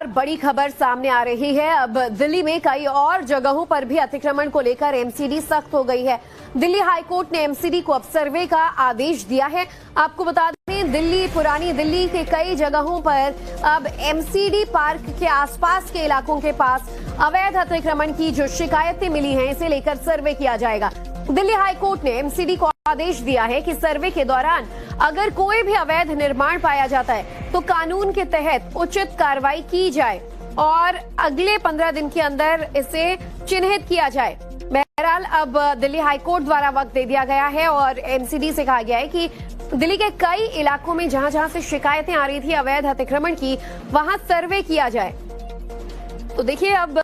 बड़ी खबर सामने आ रही है। अब दिल्ली में कई और जगहों पर भी अतिक्रमण को लेकर एमसीडी सख्त हो गई है। दिल्ली हाईकोर्ट ने एमसीडी को अब सर्वे का आदेश दिया है। आपको बता दें, दिल्ली पुरानी दिल्ली के कई जगहों पर अब एमसीडी पार्क के आसपास के इलाकों के पास अवैध अतिक्रमण की जो शिकायतें मिली हैं, इसे लेकर सर्वे किया जाएगा। दिल्ली हाईकोर्ट ने एमसीडी को आदेश दिया है कि सर्वे के दौरान अगर कोई भी अवैध निर्माण पाया जाता है तो कानून के तहत उचित कार्रवाई की जाए और अगले 15 दिन के अंदर इसे चिन्हित किया जाए। बहरहाल अब दिल्ली हाईकोर्ट द्वारा वक्त दे दिया गया है और एमसीडी से कहा गया है कि दिल्ली के कई इलाकों में जहां जहां से शिकायतें आ रही थी अवैध अतिक्रमण की, वहां सर्वे किया जाए। तो देखिए, अब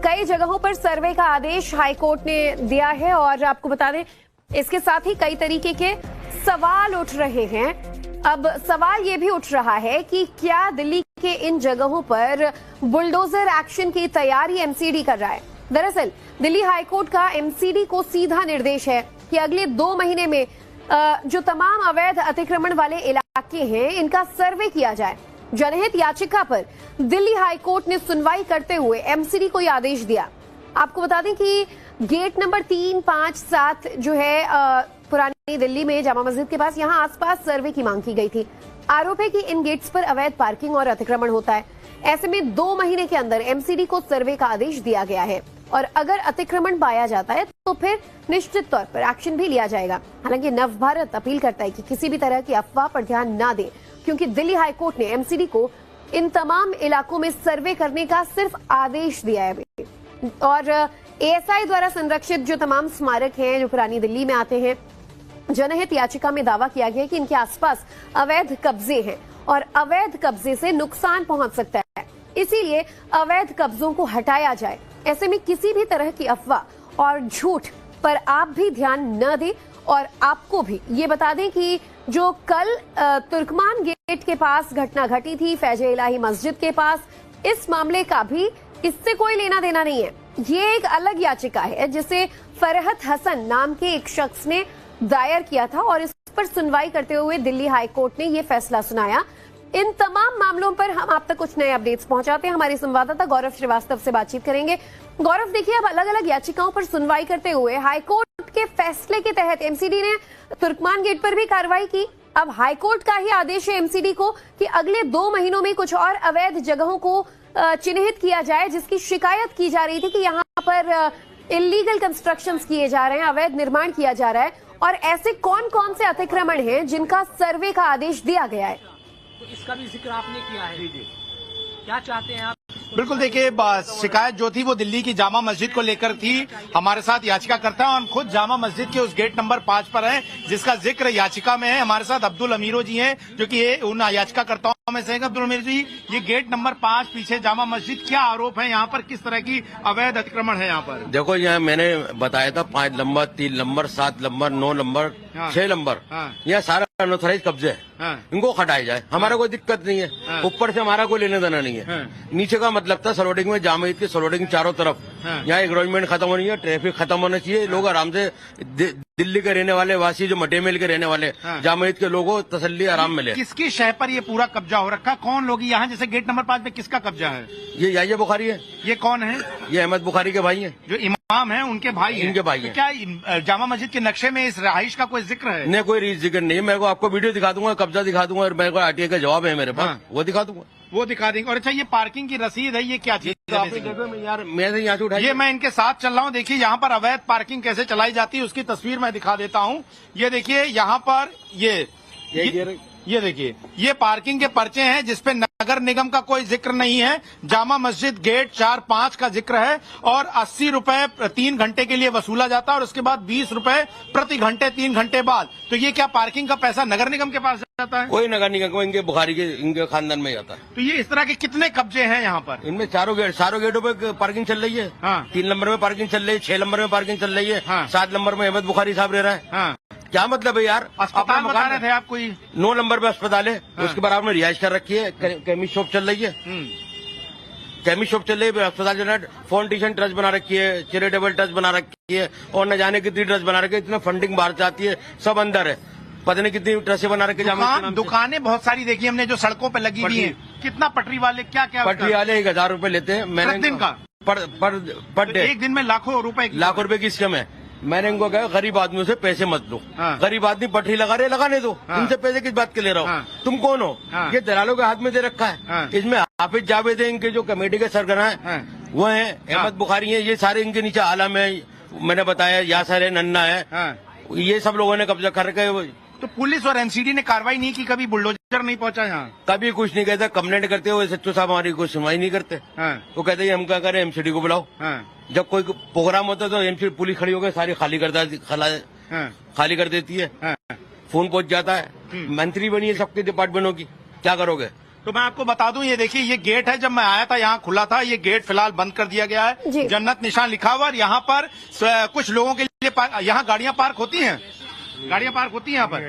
कई जगहों पर सर्वे का आदेश हाईकोर्ट ने दिया है और आपको बता दें, इसके साथ ही कई तरीके के सवाल उठ रहे हैं। अब सवाल ये भी उठ रहा है कि क्या दिल्ली के इन जगहों पर बुलडोजर एक्शन की तैयारी एमसीडी कर रहा है। दरअसल दिल्ली हाईकोर्ट का एमसीडी को सीधा निर्देश है कि अगले 2 महीने में जो तमाम अवैध अतिक्रमण वाले इलाके हैं, इनका सर्वे किया जाए। जनहित याचिका पर दिल्ली हाईकोर्ट ने सुनवाई करते हुए एमसीडी को यह आदेश दिया। आपको बता दें कि गेट नंबर 3, 5, 7 जो है पुरानी दिल्ली में जामा मस्जिद के पास, यहां आसपास सर्वे की मांग की गई थी। आरोप है कि इन गेट्स पर अवैध पार्किंग और अतिक्रमण होता है। ऐसे में 2 महीने के अंदर एमसीडी को सर्वे का आदेश दिया गया है और अगर अतिक्रमण पाया जाता है तो फिर निश्चित तौर पर एक्शन भी लिया जाएगा। हालांकि नवभारत अपील करता है कि किसी भी तरह की अफवाह पर ध्यान न दे, क्योंकि दिल्ली हाईकोर्ट ने एमसीडी को इन तमाम इलाकों में सर्वे करने का सिर्फ आदेश दिया है। और एएसआई द्वारा संरक्षित जो तमाम स्मारक हैं जो पुरानी दिल्ली में आते हैं, जनहित याचिका में दावा किया गया कि इनके आसपास अवैध कब्जे हैं और अवैध कब्जे से नुकसान पहुंच सकता है, इसीलिए अवैध कब्जों को हटाया जाए। ऐसे में किसी भी तरह की अफवाह और झूठ पर आप भी ध्यान न दें। और आपको भी ये बता दें कि जो कल तुर्कमान गेट के पास घटना घटी थी, फैजे इलाही मस्जिद के पास, इस मामले का भी इससे कोई लेना देना नहीं है। ये एक अलग याचिका है जिसे फरहत हसन नाम के एक शख्स ने दायर किया था और इस पर सुनवाई करते हुए दिल्ली हाईकोर्ट ने ये फैसला सुनाया। इन तमाम मामलों पर हम आप तक कुछ नए अपडेट्स पहुंचाते हैं। हमारे संवाददाता गौरव श्रीवास्तव से बातचीत करेंगे। गौरव, देखिए, अब अलग अलग याचिकाओं पर सुनवाई करते हुए हाईकोर्ट के फैसले के तहत एमसीडी ने तुर्कमान गेट पर भी कार्रवाई की। अब हाईकोर्ट का ही आदेश है एमसीडी को कि अगले 2 महीनों में कुछ और अवैध जगहों को चिन्हित किया जाए जिसकी शिकायत की जा रही थी कि यहाँ पर इलीगल कंस्ट्रक्शंस किए जा रहे हैं, अवैध निर्माण किया जा रहा है। और ऐसे कौन कौन से अतिक्रमण हैं जिनका सर्वे का आदेश दिया गया है, तो इसका भी जिक्र आपने किया है। जी, क्या चाहते हैं आप? बिल्कुल, देखिए, शिकायत जो थी वो दिल्ली की जामा मस्जिद को लेकर थी। हमारे साथ याचिका करता है, हम खुद जामा मस्जिद के उस गेट नंबर 5 पर हैं जिसका जिक्र याचिका में है। हमारे साथ अब्दुल अमीरो जी हैं जो कि ये उन याचिकाकर्ताओं में से हैं। अब्दुल अमीर जी, ये गेट नंबर 5 पीछे जामा मस्जिद, क्या आरोप है यहाँ पर, किस तरह की अवैध अतिक्रमण है यहाँ पर? देखो, यहाँ मैंने बताया था 5 number, 3 number, 7 number, 9 number, 6 number, यह सारा अनऑथराइज कब्जे है। इनको हटाया जाए, हमारा कोई दिक्कत नहीं है। ऊपर से हमारा कोई लेने देना नहीं है। नीचे का मतलब था सलोडिंग में, जामा मस्जिद की सलोडिंग चारों तरफ, यहाँ एग्रोजमेंट खत्म होनी है, ट्रैफिक खत्म होना चाहिए। लोग आराम से, दिल्ली के रहने वाले वासी, जो मटेमेल के रहने वाले जामा मस्जिद के लोगों तसल्ली आराम मिले। किसकी शह पर ये पूरा कब्जा हो रखा? कौन लोग यहाँ, जैसे गेट नंबर 5 पे किसका कब्जा है? ये याहिया बुखारी है। ये कौन है? ये अहमद बुखारी के भाई है, जो इमाम है, उनके भाई हैं। इनके भाई हैं। तो क्या जामा मस्जिद के नक्शे में इस रहाइश का कोई जिक्र है? नहीं, कोई जिक्र नहीं है। मैं को आपको वीडियो दिखा दूंगा, कब्जा दिखा दूंगा और मेरे को आरटीआई का जवाब है मेरे पास, वो दिखा दूंगा। वो दिखा देंगे। और अच्छा, ये पार्किंग की रसीद है, ये क्या चीज है? यार, मैं यहाँ से उठाई, ये मैं इनके साथ चल रहा हूँ। देखिए, यहाँ पर अवैध पार्किंग कैसे चलाई जाती है उसकी तस्वीर मैं दिखा देता हूँ। ये देखिए, यहाँ पर ये देखिए, ये पार्किंग के पर्चे हैं जिसपे नगर निगम का कोई जिक्र नहीं है। जामा मस्जिद गेट 4, 5 का जिक्र है और 80 रुपए 3 घंटे के लिए वसूला जाता है और उसके बाद 20 रुपए प्रति घंटे 3 घंटे बाद। तो ये क्या पार्किंग का पैसा नगर निगम के पास जाता है? कोई नगर निगम को, इनके बुखारी के, इनके खानदान में जाता है। तो ये इस तरह के कितने कब्जे हैं यहाँ पर? इनमें सारों गेटों पे पार्किंग चल रही है। 3 नंबर में पार्किंग चल रही है, 6 नंबर में पार्किंग चल रही है, 7 नंबर में अहमद बुखारी साहब रह रहा है। क्या मतलब है यार? अस्पताल बता रहे थे आप कोई? 9 नंबर पे अस्पताल है, उसके बराबर में रिहाइश कर रखी है, केमिस्ट शॉप चल रही है, केमिस्ट शॉप चल रही है, अस्पताल जो है फाउंडेशन ट्रस्ट बना रखी है, चैरिटेबल ट्रस्ट बना रखी है और न जाने कितनी ट्रस्ट बना रखी है। इतना फंडिंग बाहर से आती है, सब अंदर है। पता नहीं कितनी ट्रसें बना रखे जामा के नाम से। दुकानें बहुत सारी देखी हमने जो सड़कों पे लगी हुई हैं। कितना पटरी वाले क्या क्या पटरी वाले 1000 रुपए लेते हैं। मैंने दिन का पर डे एक दिन में लाखों रुपए की स्कीम है। मैंने इनको कहा गरीब आदमियों से पैसे मत लो। हाँ। गरीब आदमी पटरी लगा रहे लगाने दो। हाँ। इनसे पैसे किस बात के ले रहा हो? हाँ। तुम कौन हो? हाँ। ये दलालों के हाथ में दे रखा है। हाँ। इसमें हाफिज जावेद है, इनके जो कमेटी के सरगना है हाँ। वो है, अहमद बुखारी है, ये सारे इनके नीचे आलम है, मैंने बताया यासर है, नन्ना है, ये सब लोगों ने कब्जा कर रखा है। तो पुलिस और एमसीडी ने कार्रवाई नहीं की? कभी बुलडोजर नहीं पहुंचा यहाँ? कभी कुछ नहीं कहता। कंप्लेंट करते हुए सच्चू साहब हमारी कोई सुनवाई नहीं करते। वो कहते हैं हम क्या करें, एमसीडी को बुलाओ। जब कोई प्रोग्राम होता है तो एमसीडी पुलिस खड़ी होकर सारी खाली कर देती है। फोन पहुंच जाता है। मंत्री बनी है सबके डिपार्टमेंटों की, क्या करोगे? तो मैं आपको बता दूं, ये देखिए ये गेट है, जब मैं आया था यहाँ खुला था, ये गेट फिलहाल बंद कर दिया गया है। जन्नत निशान लिखा हुआ। और यहाँ पर कुछ लोगों के लिए यहाँ गाड़ियां पार्क होती हैं, यहाँ पर।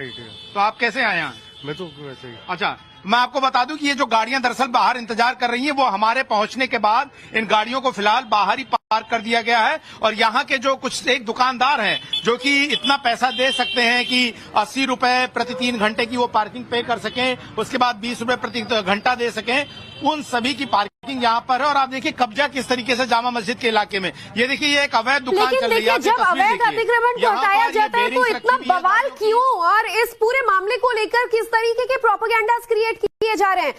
तो आप कैसे आए यहाँ? मैं तो वैसे ही। अच्छा, मैं आपको बता दूं कि ये जो गाड़ियां दरअसल बाहर इंतजार कर रही हैं, वो हमारे पहुंचने के बाद इन गाड़ियों को फिलहाल बाहर ही पार्क कर दिया गया है। और यहाँ के जो कुछ एक दुकानदार हैं जो कि इतना पैसा दे सकते हैं कि 80 रुपए प्रति 3 घंटे की वो पार्किंग पे कर सकें, उसके बाद 20 रुपए प्रति घंटा दे सकें, उन सभी की पार्किंग यहाँ पर है। और आप देखिए कब्जा किस तरीके से जामा मस्जिद के इलाके में। ये देखिए ये एक अवैध दुकान चल रही है। जब अवैध अतिक्रमण को हटाया जाता है तो इतना बवाल क्यों? और इस पूरे मामले को लेकर किस तरीके के प्रोपेगेंडास क्रिएट किए जा रहे हैं,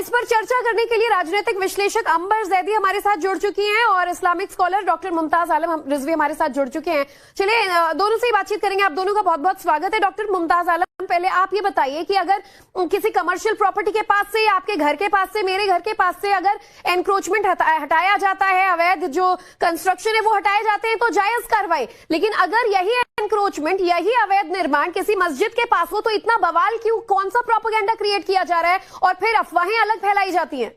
इस पर चर्चा करने के लिए राजनीतिक विश्लेषक अंबर जैदी हमारे साथ जुड़ चुकी हैं और इस्लामिक स्कॉलर डॉक्टर मुमताज आलम रिजवी हमारे साथ जुड़ चुके हैं। चलिए दोनों से ही बातचीत करेंगे। आप दोनों का बहुत बहुत स्वागत है। डॉक्टर मुमताज आलम, पहले आप ये बताइए कि अगर किसी कमर्शियल प्रॉपर्टी के पास से, आपके घर के पास से, मेरे घर के पास से अगर एनक्रोचमेंट हटाया जाता है, अवैध जो कंस्ट्रक्शन है वो हटाए जाते हैं तो जायज कार्रवाई, लेकिन अगर यही एनक्रोचमेंट, यही अवैध निर्माण किसी मस्जिद के पास हो तो इतना बवाल क्यों? कौन सा प्रोपेगेंडा क्रिएट किया जा रहा है और फिर अफवाहें अलग फैलाई जाती हैं?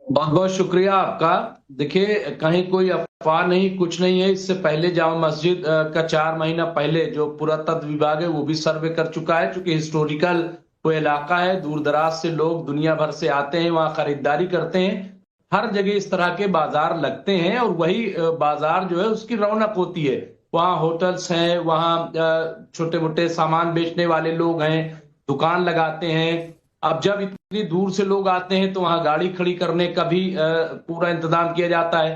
बहुत बहुत शुक्रिया आपका। देखिए, कहीं कोई अफवाह नहीं, कुछ नहीं है। इससे पहले जामा मस्जिद का 4 महीना पहले जो पुरातत्व विभाग है वो भी सर्वे कर चुका है, क्योंकि हिस्टोरिकल वो इलाका है, दूर दराज से लोग दुनिया भर से आते हैं, वहां खरीदारी करते हैं। हर जगह इस तरह के बाजार लगते हैं और वही बाजार जो है उसकी रौनक होती है। वहाँ होटल्स हैं, वहाँ छोटे मोटे सामान बेचने वाले लोग हैं, दुकान लगाते हैं। अब जब इतनी दूर से लोग आते हैं तो वहां गाड़ी खड़ी करने का भी पूरा इंतजाम किया जाता है।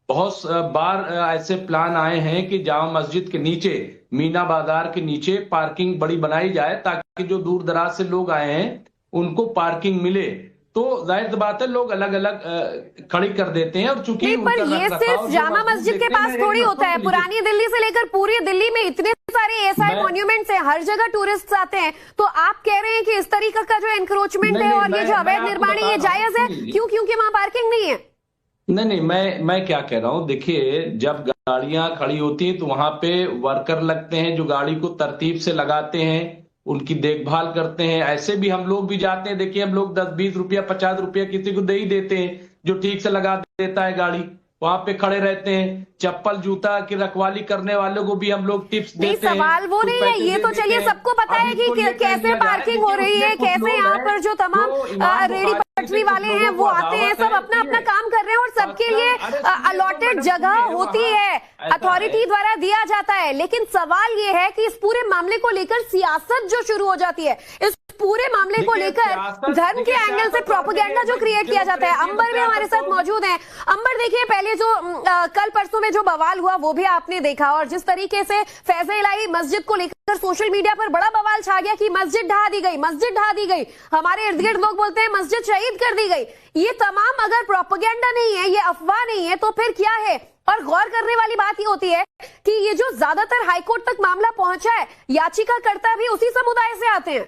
बहुत बार ऐसे प्लान आए हैं कि जामा मस्जिद के नीचे, मीना बाजार के नीचे पार्किंग बड़ी बनाई जाए ताकि जो दूर दराज से लोग आए हैं उनको पार्किंग मिले। तो जाहिर बात है लोग अलग अलग खड़ी कर देते हैं। और चूंकि पर ये सिर्फ जामा मस्जिद के पास थोड़ी होता है, पुरानी दिल्ली से लेकर पूरी दिल्ली में इतने सारे ऐसे मॉन्यूमेंट्स हैं, हर जगह टूरिस्ट आते हैं। तो आप कह रहे हैं कि इस तरीके का जो एनक्रोचमेंट है और ये जो अवैध निर्माण है ये जायज है क्यों? क्योंकि वहां पार्किंग नहीं है। नहीं, मैं क्या कह रहा हूँ, देखिए जब गाड़ियां खड़ी होती हैं तो वहां पे वर्कर लगते हैं जो गाड़ी को तरतीब से लगाते हैं, उनकी देखभाल करते हैं। ऐसे भी हम लोग भी जाते हैं, देखिए हम लोग 10-20 रुपया 50 रुपया किसी को दे ही देते हैं जो ठीक से लगा देता है गाड़ी, वहां पे खड़े रहते हैं। चप्पल जूता की रखवाली करने वालों को भी हम लोग टिप्स देते हैं। सवाल वो नहीं है, ये तो चलिए सबको पता है कि कैसे पार्किंग हो रही है, कैसे यहाँ पर जो तमाम रेडी पटरी वाले हैं वो आते हैं, सब अपना अपना काम कर रहे हैं और सबके लिए अलॉटेड जगह होती है, अथॉरिटी द्वारा दिया जाता है। लेकिन सवाल ये है कि इस पूरे मामले को लेकर सियासत जो शुरू हो जाती है, इस पूरे मामले को लेकर धर्म के एंगल से प्रोपेगेंडा जो क्रिएट किया जाता है। अंबर भी हमारे साथ मौजूद हैं। अंबर, देखिए पहले जो कल परसों में जो बवाल हुआ वो भी आपने देखा और जिस तरीके से फैज़-ए-इलाही मस्जिद को लेकर सोशल मीडिया पर बड़ा बवाल छा गया कि मस्जिद ढहा दी गई, मस्जिद ढहा दी गई, हमारे इर्द गिर्द लोग बोलते हैं मस्जिद शहीद कर दी गई। ये तमाम अगर प्रोपेगेंडा नहीं है, ये अफवाह नहीं है, तो फिर क्या है? और गौर करने वाली बात ये होती है कि ये जो ज्यादातर हाईकोर्ट तक मामला पहुंचा है, याचिकाकर्ता भी उसी समुदाय से आते हैं।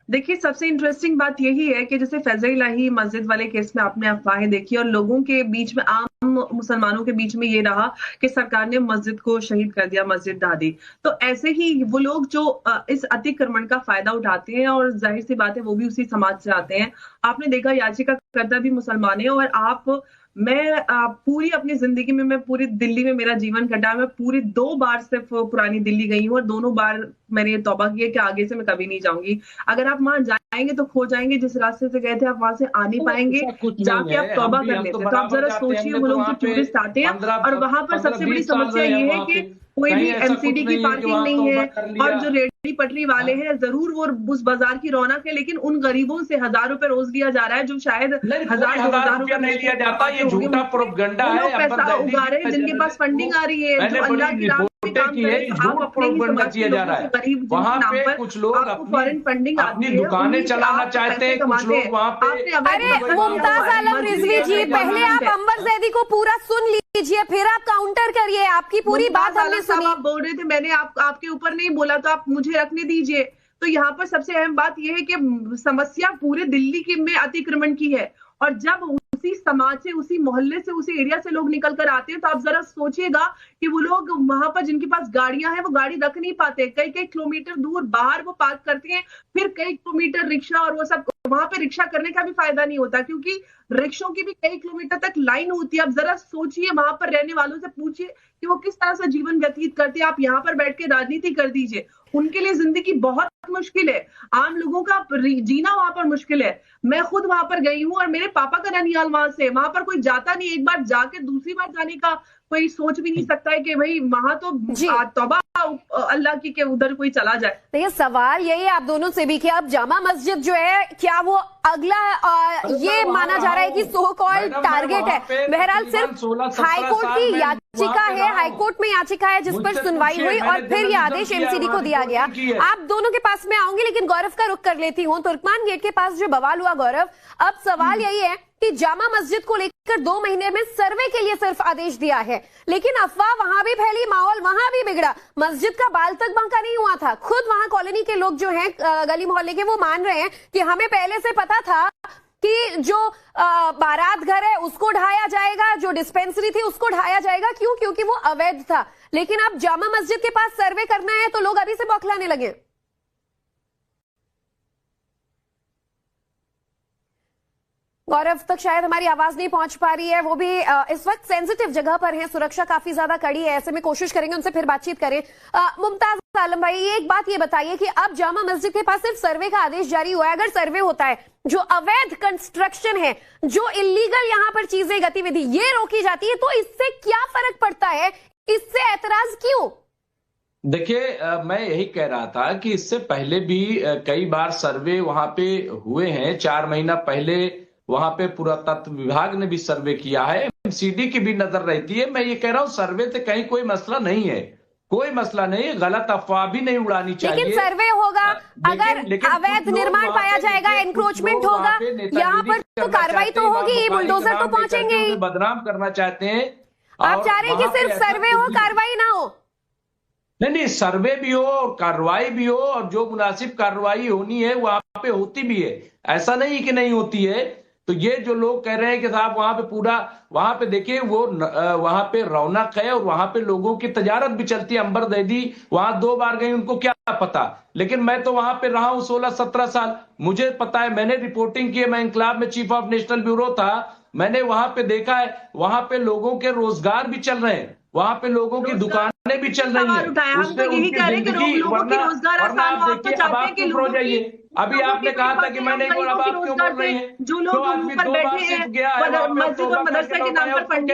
देखिए, सबसे इंटरेस्टिंग बात यही है कि जैसे फैज़-ए-इलाही मस्जिद वाले केस में आपने अफवाहें देखी और लोगों के बीच में, आम मुसलमानों के बीच में ये रहा कि सरकार ने मस्जिद को शहीद कर दिया, मस्जिद ढा दी। तो ऐसे ही वो लोग जो इस अतिक्रमण का फायदा उठाते हैं और जाहिर सी बात है वो भी उसी समाज से आते हैं। आपने देखा याचिकाकर्ता भी मुसलमान है और मैं पूरी अपनी जिंदगी में, मैं पूरी दिल्ली में मेरा जीवन कटा, मैं पूरी 2 बार सिर्फ पुरानी दिल्ली गई हूँ और दोनों बार मैंने ये तौबा की है कि आगे से मैं कभी नहीं जाऊंगी। अगर आप वहां जाएंगे तो खो जाएंगे, जिस रास्ते से गए थे आप वहां से आ नहीं पाएंगे, जाके आप तौबा कर लेते। तो आप जरा सोचिए, वो लोग जो टूरिस्ट आते हैं और वहां पर सबसे बड़ी समस्या ये है कि कोई भी कहीं ऐसा एमसीडी कुछ की नहीं है कि पार्किंग वहाँ नहीं तौबा है। कर लिया। और जो रेडी पटरी वाले हैं जरूर वो उस बाजार की रौनक है, लेकिन उन गरीबों से 1000 रुपए रोज लिया जा रहा है, जो शायद नहीं, कोई 1000 रुपया नहीं लिया जाता, ये झूठा प्रोपगंडा वो है। लोग पैसा अंबर उगा रहे हैं, जिनके पास फंडिंग आ रही है, मैंने जो अल्लाह बड़ी की राह में रिपोर्टें काम की कर है, रहे हैं। आप झूठा अपने ही प्रोपगंडा समाज के किया जा लोगों रहा से है। गरीब जिनके वहाँ नाम पे पर कुछ लोग आपको फॉरेन फंडिंग अपनी आती है, दुकानें उन्हीं से चलाना आप चाहते हैं, पैसे कुछ कमाते लोग हैं। वहाँ पे आपने अवैध अरे मजदूरी मुमताज किया, आलम मजदूरी रिजवी जी, किया, पहले आप अंबर जैदी को पूरा सुन लीजिए, फिर आप काउंटर करिए। आपकी पूरी बात मुमताज हमने आलम साहब सुनी। आप बोल रहे थे, मैंने आपके ऊपर नहीं बोला, तो आप मुझे रखने दीजिए। तो यहाँ पर सबसे अहम बात यह है कि समस्या पूरे दिल्ली की में अतिक्रमण की है, और जब उसी समाज से, उसी मोहल्ले से, उसी एरिया से लोग निकल कर आते हैं, तो आप जरा सोचिएगा कि वो लोग वहां पर जिनके पास गाड़ियां हैं वो गाड़ी रख नहीं पाते, कई कई किलोमीटर दूर बाहर वो पार्क करते हैं, फिर कई किलोमीटर रिक्शा और वो सब, वहां पे रिक्शा करने का भी फायदा नहीं होता, क्योंकि रिक्शों की भी कई किलोमीटर तक लाइन होती है। आप जरा सोचिए, वहां पर रहने वालों से पूछिए कि वो किस तरह से जीवन व्यतीत करते हैं। आप यहाँ पर बैठ के राजनीति कर दीजिए, उनके लिए जिंदगी बहुत मुश्किल है, आम लोगों का जीना वहां पर मुश्किल है। मैं खुद वहां पर गई हूँ और मेरे पापा का ननिहाल वहां से, वहां पर कोई जाता नहीं, एक बार जाके दूसरी बार जाने का कोई सोच भी नहीं सकता है कि भाई वहां तो तौबा अल्लाह की के उधर कोई चला जाए। तो ये सवाल यही है आप दोनों से भी कि अब जामा मस्जिद जो है, क्या वो अगला ये माना जा रहा है कि सो कॉल्ड टारगेट है? बहरहाल सिर्फ हाईकोर्ट की याचिका है, हाईकोर्ट में याचिका है जिस पर सुनवाई हुई और फिर ये आदेश एमसीडी को दिया गया। आप दोनों के पास में आऊंगी, लेकिन गौरव का रुख कर लेती हूँ। तुर्कमान गेट के पास जो बवाल हुआ गौरव, अब सवाल यही है कि जामा मस्जिद को लेकर 2 महीने में सर्वे के लिए सिर्फ आदेश दिया है, लेकिन अफवाह वहां भी फैली, माहौल वहां भी बिगड़ा, मस्जिद का बाल तक बांका नहीं हुआ था। खुद वहां कॉलोनी के लोग जो हैं, गली मोहल्ले के, वो मान रहे हैं कि हमें पहले से पता था कि जो बारात घर है उसको ढाया जाएगा, जो डिस्पेंसरी थी उसको ढाया जाएगा। क्यों? क्योंकि वो अवैध था। लेकिन अब जामा मस्जिद के पास सर्वे करना है तो लोग अभी से बौखलाने लगे। गौरव तक शायद हमारी आवाज नहीं पहुंच पा रही है, वो भी इस वक्त सेंसिटिव जगह पर हैं, सुरक्षा काफी ज्यादा कड़ी है, ऐसे में कोशिश करेंगे उनसे फिर बातचीत करें। मुमताज आलम भाई, एक बात ये बताइए कि अब जामा मस्जिद के पास सिर्फ सर्वे का आदेश जारी हुआ है, अगर सर्वे होता है, जो अवैध कंस्ट्रक्शन है, जो इलीगल यहाँ पर चीजें, गतिविधि ये रोकी जाती है, तो इससे क्या फर्क पड़ता है? इससे एतराज क्यों? देखिए, मैं यही कह रहा था कि इससे पहले भी कई बार सर्वे वहां पे हुए हैं। 4 महीना पहले वहां पे पुरातत्व विभाग ने भी सर्वे किया है, एमसीडी की भी नजर रहती है। मैं ये कह रहा हूँ, सर्वे से कहीं कोई मसला नहीं है, कोई मसला नहीं है, गलत अफवाह भी नहीं उड़ानी चाहिए। लेकिन सर्वे होगा, अगर अवैध निर्माण पाया जाएगा, एनक्रोचमेंट होगा, यहाँ पर तो कार्रवाई तो होगी, बुलडोजर तो पहुंचेंगे ही। बदनाम करना चाहते हैं। आप चाह रहे हैं कि सिर्फ सर्वे हो, कार्रवाई ना हो? नहीं, सर्वे भी हो और कार्रवाई भी हो, और जो मुनासिब कार्रवाई होनी है वहां पे होती भी है, ऐसा नहीं कि नहीं होती है। तो ये जो लोग कह रहे हैं कि साहब वहां पे पूरा, वहां पे देखिए वो वहां पे रौनक है और वहां पे लोगों की तजारत भी चलती है। अंबर दैदी वहां 2 बार गई, उनको क्या पता, लेकिन मैं तो वहां पे रहा हूं 16-17 साल, मुझे पता है, मैंने रिपोर्टिंग की है, मैं इंकलाब में चीफ ऑफ नेशनल ब्यूरो था, मैंने वहां पे देखा है, वहां पे लोगों के रोजगार भी चल रहे हैं, वहां पे लोगों की दुकानें भी चल रही है, उसमें यही कह रहे हैं कि लोगों की रोजगार आसान हो। आप तो चाहते हैं कि लोगों की, अभी आपने कहा था कि मैं नहीं बोला, अब आप क्यों बोल रही हैं? जो लोग आदमी ऊपर 2 बार बैठे सिर्फ हैं, गया है, मस्जिद और मदरसा के नाम पर फंडिंग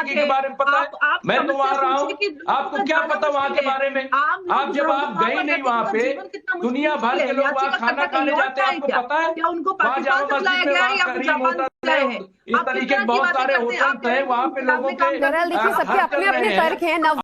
के बारे में पता है? मैं तो वहां रहा हूँ, आपको क्या पता वहां के बारे में? आप जब आप गए नहीं वहां पे, दुनिया भर के लोग वहां खाना खाने जाते हैं, आपको पता है? उनको वहां जामा मस्जिद में वहां करीम होटल है, इस तरीके के बहुत सारे होटल हैं, वहां पे लोगों के देखिए सबके अपने अपने तर्क हैं।